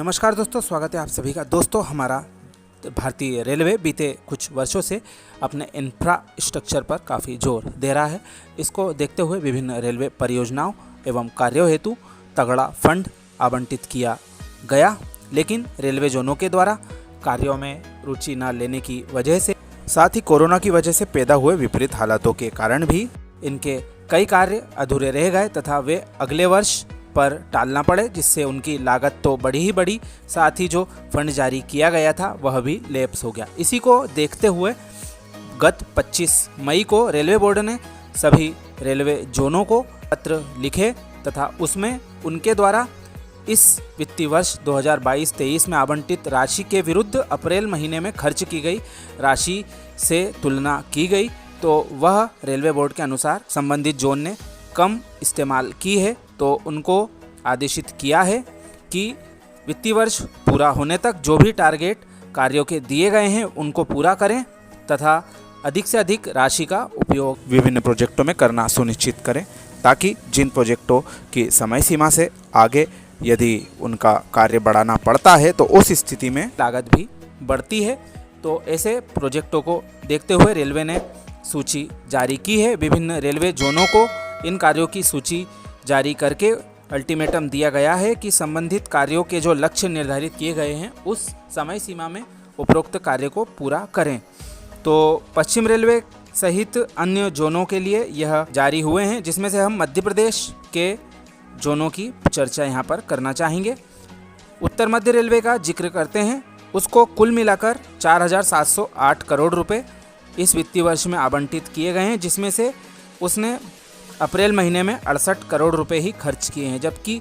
नमस्कार दोस्तों, स्वागत है आप सभी का। दोस्तों, हमारा भारतीय रेलवे बीते कुछ वर्षों से अपने इंफ्रास्ट्रक्चर पर काफ़ी जोर दे रहा है। इसको देखते हुए विभिन्न रेलवे परियोजनाओं एवं कार्यों हेतु तगड़ा फंड आवंटित किया गया, लेकिन रेलवे जोनों के द्वारा कार्यों में रुचि न लेने की वजह से, साथ ही कोरोना की वजह से पैदा हुए विपरीत हालातों के कारण भी इनके कई कार्य अधूरे रह गए तथा वे अगले वर्ष पर टालना पड़े, जिससे उनकी लागत तो बढ़ी ही बढ़ी, साथ ही जो फंड जारी किया गया था वह भी लैप्स हो गया। इसी को देखते हुए गत 25 मई को रेलवे बोर्ड ने सभी रेलवे जोनों को पत्र लिखे तथा उसमें उनके द्वारा इस वित्तीय वर्ष 2022-23 में आवंटित राशि के विरुद्ध अप्रैल महीने में खर्च की गई राशि से तुलना की गई, तो वह रेलवे बोर्ड के अनुसार संबंधित जोन ने कम इस्तेमाल की है। तो उनको आदेशित किया है कि वित्तीय वर्ष पूरा होने तक जो भी टारगेट कार्यों के दिए गए हैं उनको पूरा करें तथा अधिक से अधिक राशि का उपयोग विभिन्न प्रोजेक्टों में करना सुनिश्चित करें, ताकि जिन प्रोजेक्टों की समय सीमा से आगे यदि उनका कार्य बढ़ाना पड़ता है तो उस स्थिति में लागत भी बढ़ती है। तो ऐसे प्रोजेक्टों को देखते हुए रेलवे ने सूची जारी की है। विभिन्न रेलवे जोनों को इन कार्यों की सूची जारी करके अल्टीमेटम दिया गया है कि संबंधित कार्यों के जो लक्ष्य निर्धारित किए गए हैं उस समय सीमा में उपरोक्त कार्य को पूरा करें। तो पश्चिम रेलवे सहित अन्य जोनों के लिए यह जारी हुए हैं, जिसमें से हम मध्य प्रदेश के जोनों की चर्चा यहाँ पर करना चाहेंगे। उत्तर मध्य रेलवे का जिक्र करते हैं। उसको कुल मिलाकर 4,708 करोड़ रुपए इस वित्तीय वर्ष में आवंटित किए गए हैं, जिसमें से उसने अप्रैल महीने में 68 करोड़ रुपए ही खर्च किए हैं, जबकि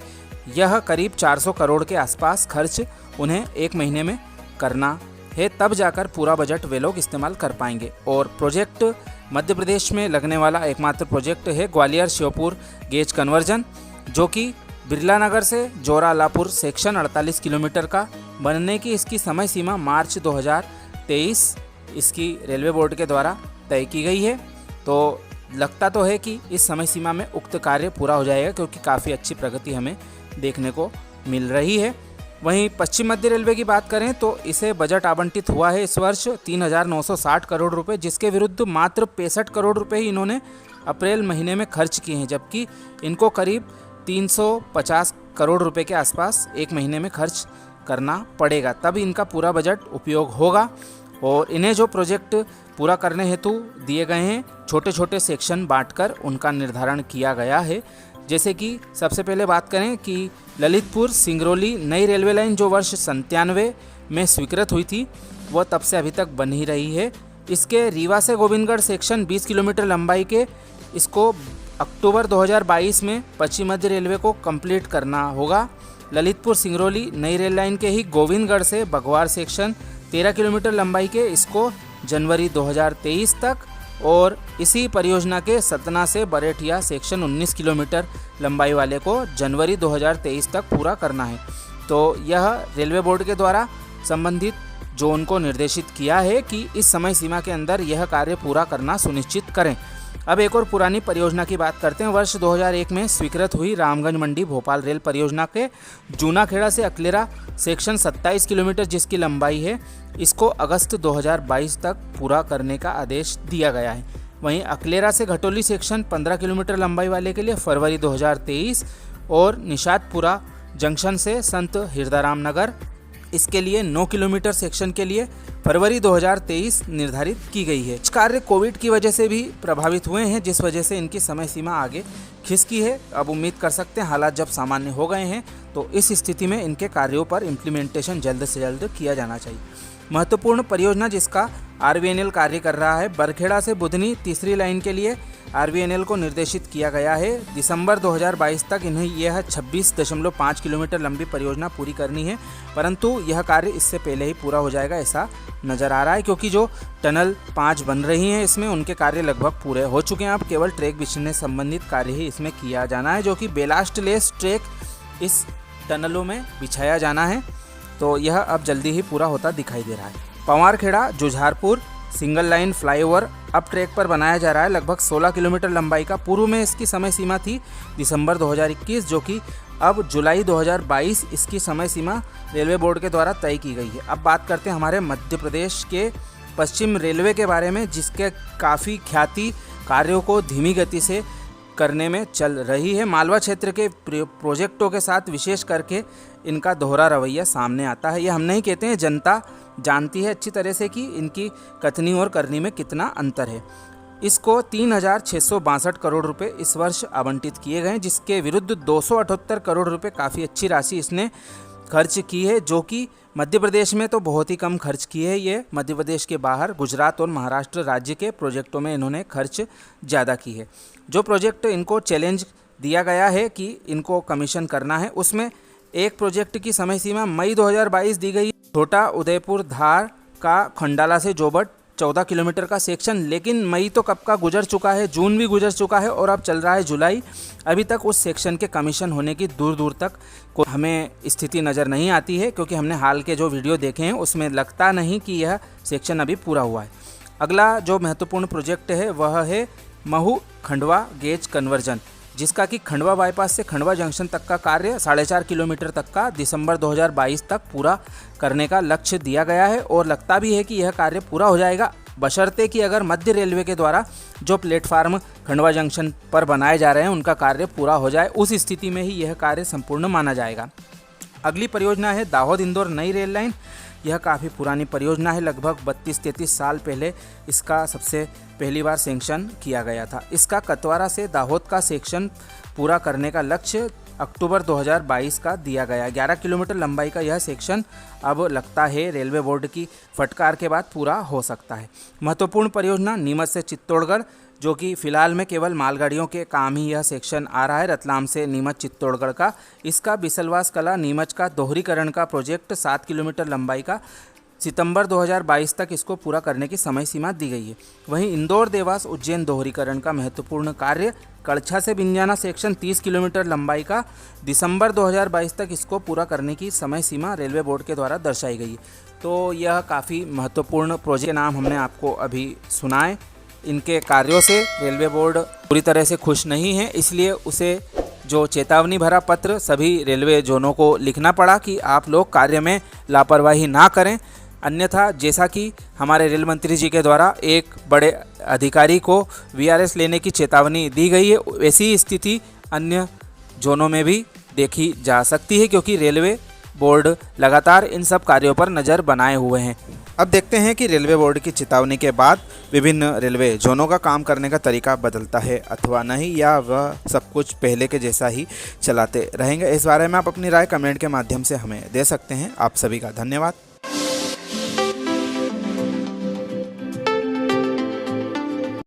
यह करीब 400 करोड़ के आसपास खर्च उन्हें एक महीने में करना है, तब जाकर पूरा बजट वे लोग इस्तेमाल कर पाएंगे। और प्रोजेक्ट मध्य प्रदेश में लगने वाला एकमात्र प्रोजेक्ट है ग्वालियर श्योपुर गेज कन्वर्जन, जो कि बिरला नगर से जोरालापुर सेक्शन 48 किलोमीटर का बनने की इसकी समय सीमा मार्च 2023 इसकी रेलवे बोर्ड के द्वारा तय की गई है। तो लगता तो है कि इस समय सीमा में उक्त कार्य पूरा हो जाएगा, क्योंकि काफ़ी अच्छी प्रगति हमें देखने को मिल रही है। वहीं पश्चिम मध्य रेलवे की बात करें तो इसे बजट आवंटित हुआ है इस वर्ष 3,960 करोड़ रुपए, जिसके विरुद्ध मात्र 65 करोड़ रुपए ही इन्होंने अप्रैल महीने में खर्च किए हैं, जबकि इनको करीब 350 करोड़ रुपए के आसपास एक महीने में खर्च करना पड़ेगा, तब इनका पूरा बजट उपयोग होगा। और इन्हें जो प्रोजेक्ट पूरा करने हेतु दिए गए हैं, छोटे छोटे सेक्शन बांटकर उनका निर्धारण किया गया है। जैसे कि सबसे पहले बात करें कि ललितपुर सिंगरौली नई रेलवे लाइन जो वर्ष 97 में स्वीकृत हुई थी, वह तब से अभी तक बन ही रही है। इसके रीवा से गोविंदगढ़ सेक्शन 20 किलोमीटर लंबाई के, इसको अक्टूबर 2022 में पश्चिम मध्य रेलवे को कंप्लीट करना होगा। ललितपुर सिंगरौली नई रेल लाइन के ही गोविंदगढ़ से बघवार सेक्शन 13 किलोमीटर लंबाई के, इसको जनवरी 2023 तक, और इसी परियोजना के सतना से बरेठिया सेक्शन 19 किलोमीटर लंबाई वाले को जनवरी 2023 तक पूरा करना है। तो यह रेलवे बोर्ड के द्वारा संबंधित जोन को निर्देशित किया है कि इस समय सीमा के अंदर यह कार्य पूरा करना सुनिश्चित करें। अब एक और पुरानी परियोजना की बात करते हैं। वर्ष 2001 में स्वीकृत हुई रामगंज मंडी भोपाल रेल परियोजना के जूनाखेड़ा से अकलेरा सेक्शन 27 किलोमीटर जिसकी लंबाई है, इसको अगस्त 2022 तक पूरा करने का आदेश दिया गया है। वहीं अकलेरा से घटोली सेक्शन 15 किलोमीटर लंबाई वाले के लिए फरवरी 2023 और निषादपुरा जंक्शन से संत हिरदाराम नगर, इसके लिए 9 किलोमीटर सेक्शन के लिए फरवरी 2023 निर्धारित की गई है। कार्य कोविड की वजह से भी प्रभावित हुए हैं, जिस वजह से इनकी समय सीमा आगे खिसकी है। अब उम्मीद कर सकते हैं हालात जब सामान्य हो गए हैं तो इस स्थिति में इनके कार्यों पर इम्प्लीमेंटेशन जल्द से जल्द किया जाना चाहिए। महत्वपूर्ण परियोजना जिसका आरवीएनएल कार्य कर रहा है, बरखेड़ा से बुधनी तीसरी लाइन के लिए आरवीएनएल को निर्देशित किया गया है दिसंबर 2022 तक इन्हें यह 26.5 किलोमीटर लंबी परियोजना पूरी करनी है, परंतु यह कार्य इससे पहले ही पूरा हो जाएगा ऐसा नज़र आ रहा है, क्योंकि जो टनल 5 बन रही हैं इसमें उनके कार्य लगभग पूरे हो चुके हैं। अब केवल ट्रैक बिछने संबंधित कार्य ही इसमें किया जाना है, जो कि बेलास्ट लेस ट्रैक इस टनलों में बिछाया जाना है। तो यह अब जल्दी ही पूरा होता दिखाई दे रहा है। Panwarkheda Jujharpur single line flyover अब ट्रैक पर बनाया जा रहा है, लगभग 16 किलोमीटर लंबाई का। पूर्व में इसकी समय सीमा थी दिसंबर 2021, जो कि अब जुलाई 2022 इसकी समय सीमा रेलवे बोर्ड के द्वारा तय की गई है। अब बात करते हैं हमारे मध्य प्रदेश के पश्चिम रेलवे के बारे में, जिसके काफ़ी ख्याति कार्यों को धीमी गति से करने में चल रही है। मालवा क्षेत्र के प्रोजेक्टों के साथ विशेष करके इनका दोहरा रवैया सामने आता है। ये हम नहीं कहते हैं, जनता जानती है अच्छी तरह से कि इनकी कथनी और करनी में कितना अंतर है। इसको 3,662 करोड़ रुपए इस वर्ष आवंटित किए गए, जिसके विरुद्ध 278 करोड़ रुपए काफ़ी अच्छी राशि इसने खर्च की है, जो कि मध्य प्रदेश में तो बहुत ही कम खर्च की है। ये मध्य प्रदेश के बाहर गुजरात और महाराष्ट्र राज्य के प्रोजेक्टों में इन्होंने खर्च ज़्यादा की है। जो प्रोजेक्ट इनको चैलेंज दिया गया है कि इनको कमीशन करना है, उसमें एक प्रोजेक्ट की समय सीमा मई 2022 दी गई। छोटा उदयपुर धार का खंडाला से जोबट 14 किलोमीटर का सेक्शन, लेकिन मई तो कब का गुजर चुका है, जून भी गुजर चुका है और अब चल रहा है जुलाई। अभी तक उस सेक्शन के कमीशन होने की दूर दूर तक हमें स्थिति नज़र नहीं आती है, क्योंकि हमने हाल के जो वीडियो देखे हैं उसमें लगता नहीं कि यह सेक्शन अभी पूरा हुआ है। अगला जो महत्वपूर्ण प्रोजेक्ट है वह है महू खंडवा गेज कन्वर्जन, जिसका कि खंडवा बाईपास से खंडवा जंक्शन तक का कार्य 4.5 किलोमीटर तक का दिसंबर 2022 तक पूरा करने का लक्ष्य दिया गया है। और लगता भी है कि यह कार्य पूरा हो जाएगा, बशर्ते कि अगर मध्य रेलवे के द्वारा जो प्लेटफार्म खंडवा जंक्शन पर बनाए जा रहे हैं उनका कार्य पूरा हो जाए। उस स्थिति में ही यह कार्य संपूर्ण माना जाएगा। अगली परियोजना है दाहोद इंदौर नई रेल लाइन। यह काफ़ी पुरानी परियोजना है, लगभग 32-33 साल पहले इसका सबसे पहली बार सेंक्शन किया गया था। इसका कतवारा से दाहोद का सेक्शन पूरा करने का लक्ष्य अक्टूबर 2022 का दिया गया। 11 किलोमीटर लंबाई का यह सेक्शन अब लगता है रेलवे बोर्ड की फटकार के बाद पूरा हो सकता है। महत्वपूर्ण परियोजना नीमच से चित्तौड़गढ़, जो कि फ़िलहाल में केवल मालगाड़ियों के काम ही यह सेक्शन आ रहा है, रतलाम से नीमच चित्तौड़गढ़ का। इसका बिसलवास कला नीमच का दोहरीकरण का प्रोजेक्ट 7 किलोमीटर लंबाई का, सितंबर 2022 तक इसको पूरा करने की समय सीमा दी गई है। वहीं इंदौर देवास उज्जैन दोहरीकरण का महत्वपूर्ण कार्य कड़छा से बिंजाना सेक्शन 30 किलोमीटर लंबाई का, दिसंबर 2022 तक इसको पूरा करने की समय सीमा रेलवे बोर्ड के द्वारा दर्शाई गई है। तो यह काफ़ी महत्वपूर्ण प्रोजेक्ट के नाम हमने आपको अभी सुनाए। इनके कार्यों से रेलवे बोर्ड पूरी तरह से खुश नहीं है, इसलिए उसे जो चेतावनी भरा पत्र सभी रेलवे जोनों को लिखना पड़ा कि आप लोग कार्य में लापरवाही ना करें, अन्यथा जैसा कि हमारे रेल मंत्री जी के द्वारा एक बड़े अधिकारी को वीआरएस लेने की चेतावनी दी गई है, वैसी स्थिति अन्य जोनों में भी देखी जा सकती है, क्योंकि रेलवे बोर्ड लगातार इन सब कार्यों पर नज़र बनाए हुए हैं। अब देखते हैं कि रेलवे बोर्ड की चेतावनी के बाद विभिन्न रेलवे जोनों का काम करने का तरीका बदलता है अथवा नहीं, या वह सब कुछ पहले के जैसा ही चलाते रहेंगे। इस बारे में आप अपनी राय कमेंट के माध्यम से हमें दे सकते हैं। आप सभी का धन्यवाद।